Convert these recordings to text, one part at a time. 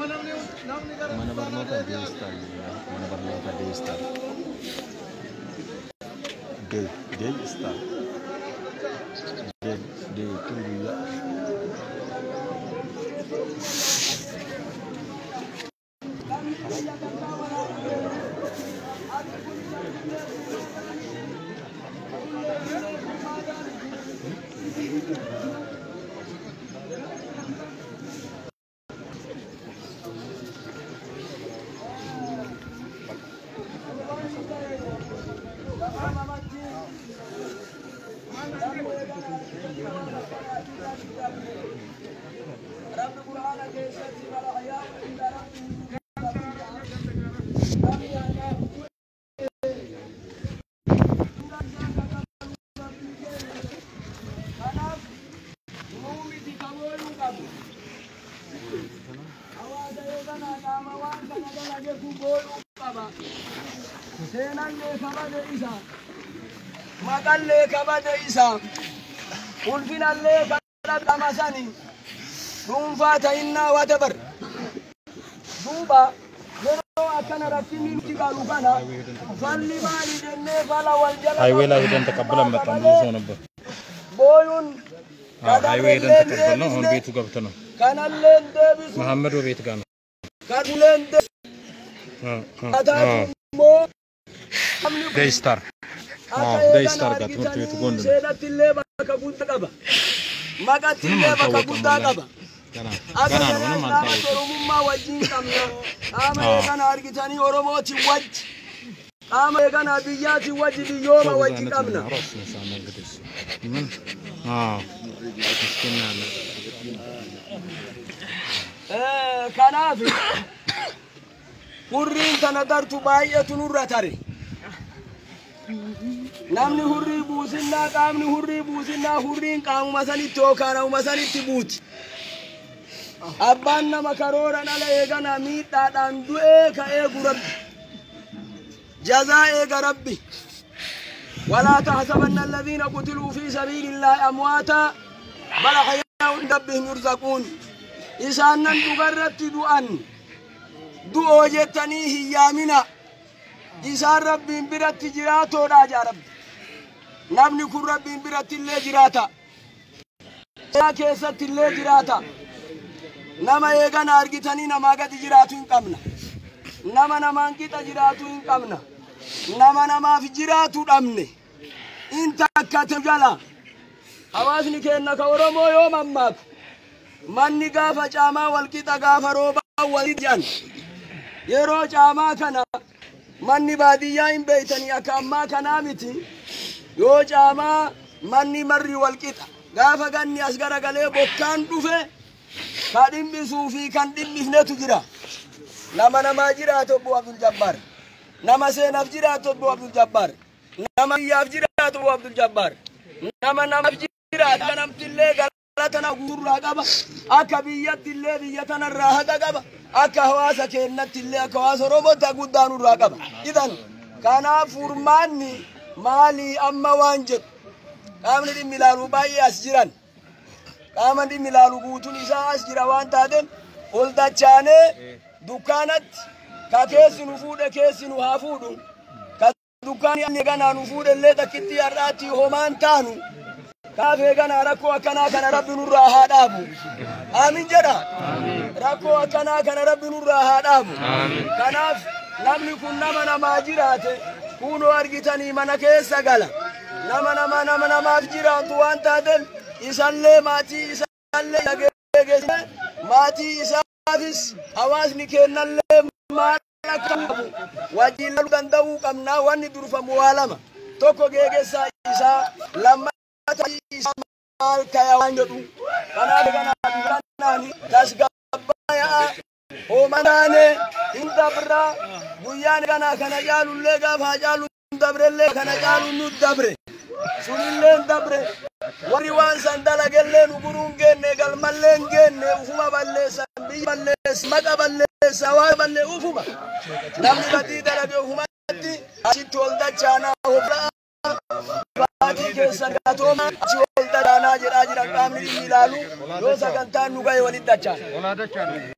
Mana barnoota deestaa mana barnoota deestaa deestaa de kungiya Makalle kabade isa ulfinalle kadada masani dunfata inna watabar duba yero akana rakini tigalu kana falli mali denne fala wal jala highway la hidan taqabbala matambu sonab boyun highway hidan taqabbala on beetu gabtano kanalle debi muhammad beet gana kadulen de mo deestar deestar gat murti beetu gonda sedatille baka gudda qaba maqatille baka gudda qaba kana wana manta oromumma wajin kamna ama kana argitani oromoti waj ama kana biyati waj biyoma waj kamna kanafi hurrin tanadartu baay'atu nurra tare namni hurri buusinna qaamni hurri buusinna hurrin qaamuma sanitti yookaan sanitti buuti abbaan nama karoora dhala eegana miidhaadhaan du'ee ka'ee gurabbi jazaa eega rabbi ولا تحسبن الذين قتلوا في سبيل الله أمواتا بل أحياء عند ربهم يرزقون إسانا تغرت دؤان دؤو جتني هيامنا إسان ربي برت جراتو راجع رب نبني كل ربي برت اللي جراتا كيست اللي جراتا نما يغان أرغتني نما قد جراتو إنقامنا نما انكت جراتو إنقامنا نما في جراتو الأمن انت كتجلا حواسني كأنك ورمو يوم أمك من قافة جاما والكتا قافة روبا والجان يرو جاما كنا من باديين بيتني أكاما كنا متي يو جاما من مري والكتا قافة قاني أسقر قلي بوكان دوفه كادم بسوفي كان دم بفنة جرا نما جراتو بو عبد الجبار نما سيناف جراتو بو عبد الجبار نما ياف جراتو بو عبد الجبار نما جراتو نم تلي غلطنا غورا قبا اكبيات تلي بيتنا راحه قبا اكهواسا كنت تلي اكواس روبوتا غدانو راقبا اذن كان فرماني مالي اما وانجد قامن دي ميلانو باي اسجران قامن دي ميلانو غوتون اسا اسجرا وان تادن ولدچانه دكانت كاكيس نفود كيس نهافود كدكان يغنا نفود اللي تكتي الراتي همان تانو كافي غنا ركو كنا كنا رب نور هادابو امين جدا ركو كنا كنا رب نور هادابو كناف لم يكن نما جرات كونو ارغتني من كيس غلا نما جرات وانت دل يسلي ماتي يسلي ماتي يسافس حواسني كنل wajin lalu dandau kamna wani durfa mualama toko gege sa isa lama isa mal kaya wanjodu kana nani tasgabaya o manane indabra buyan kana jalu lega fa jalu dabre le kana jalu nu dabre sunille dabre wari wan sandala gelle nu burunge ne gal mallenge ne ufuma balle sambi balle smaga balle سواء بل أفهم نعم بدي درجة أفهمتي أشتول دجانا هبلا فاتي كسرقاتهم أشتول دجانا جراجر كامل ميلالو لو سكنتان نقاي ولد دجان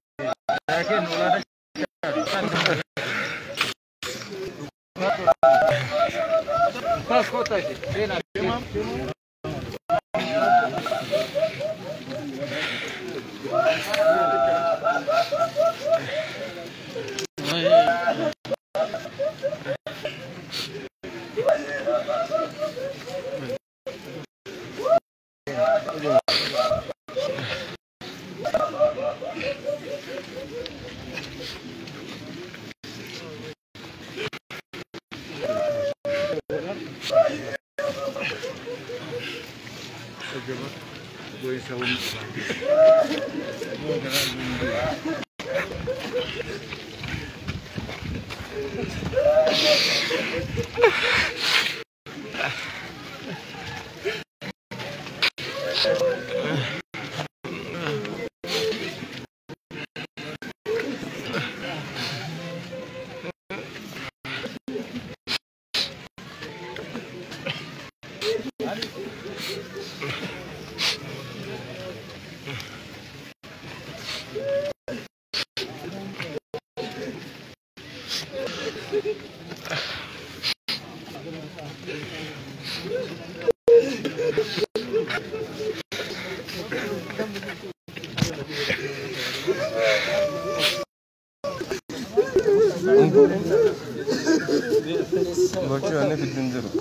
Bakıyorum ne bildiğin durum.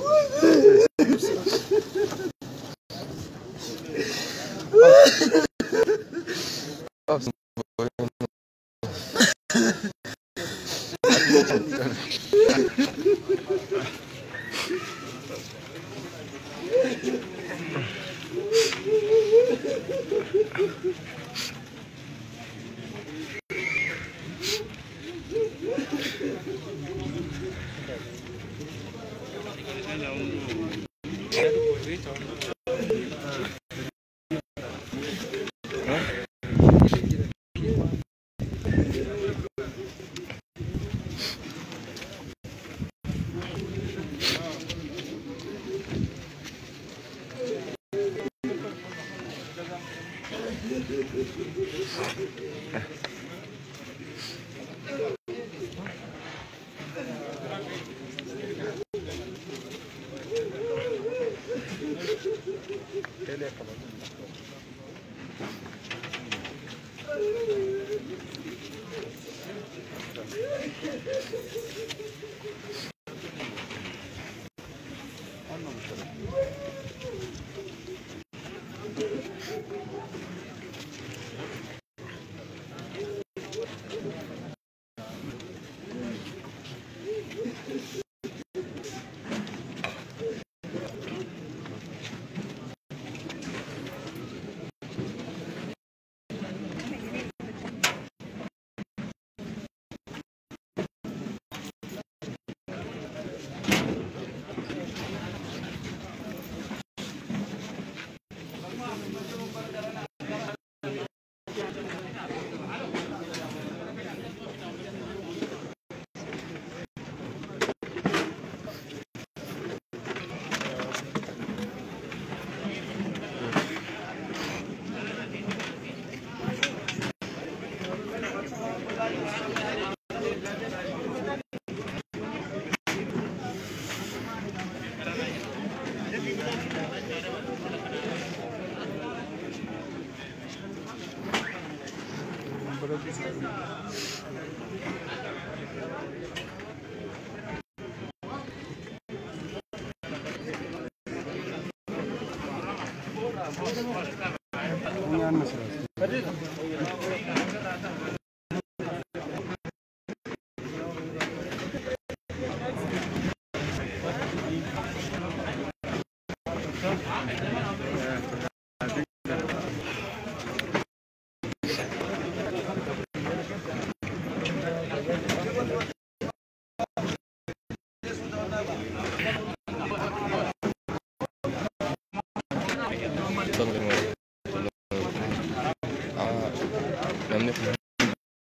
namni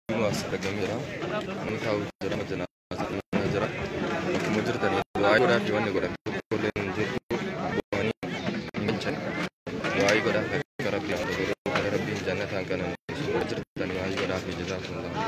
kun asirra gameera namni taa'u jira majjana jira akkuma jirtanii waa'ee godhaa fi wanni godhan tokkollee hin jirtu bu'anii hin ganchan waa'ee godhaa fi rabbiin jannataan kanan jirtanii waa'ee godhaa fi jazaa kun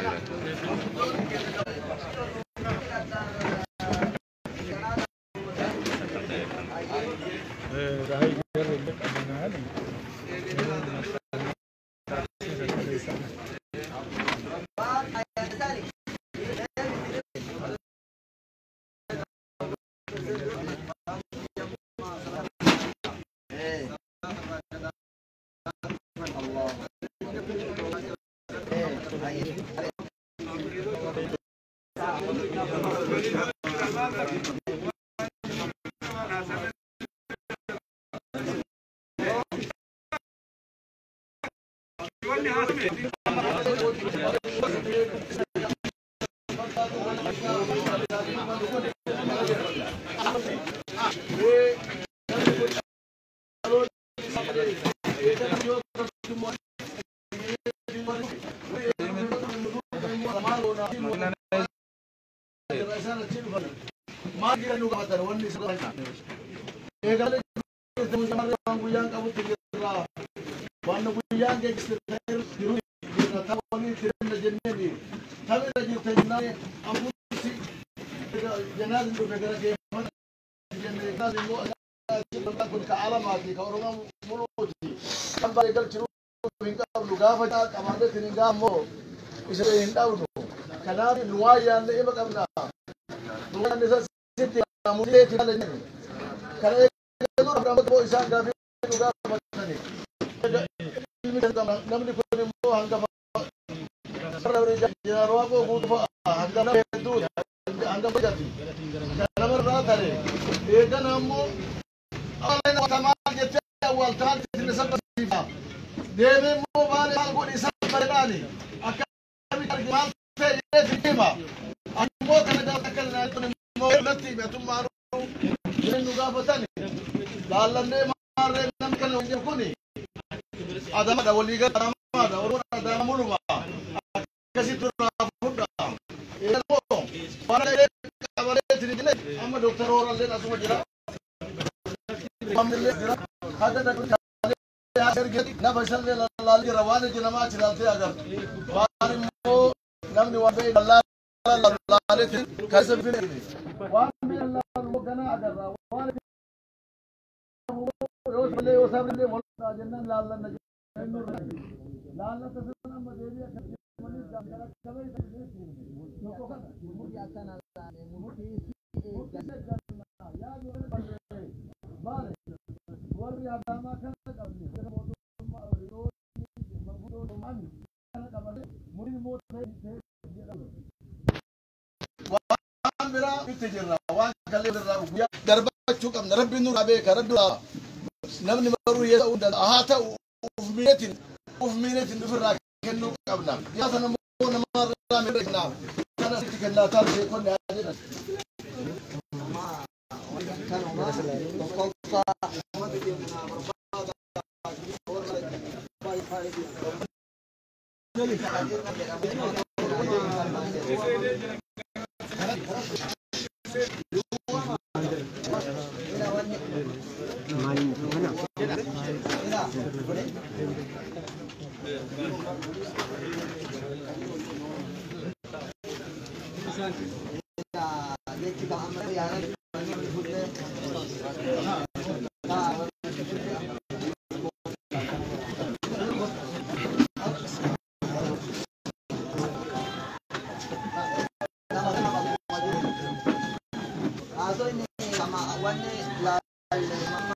Ini sama awannya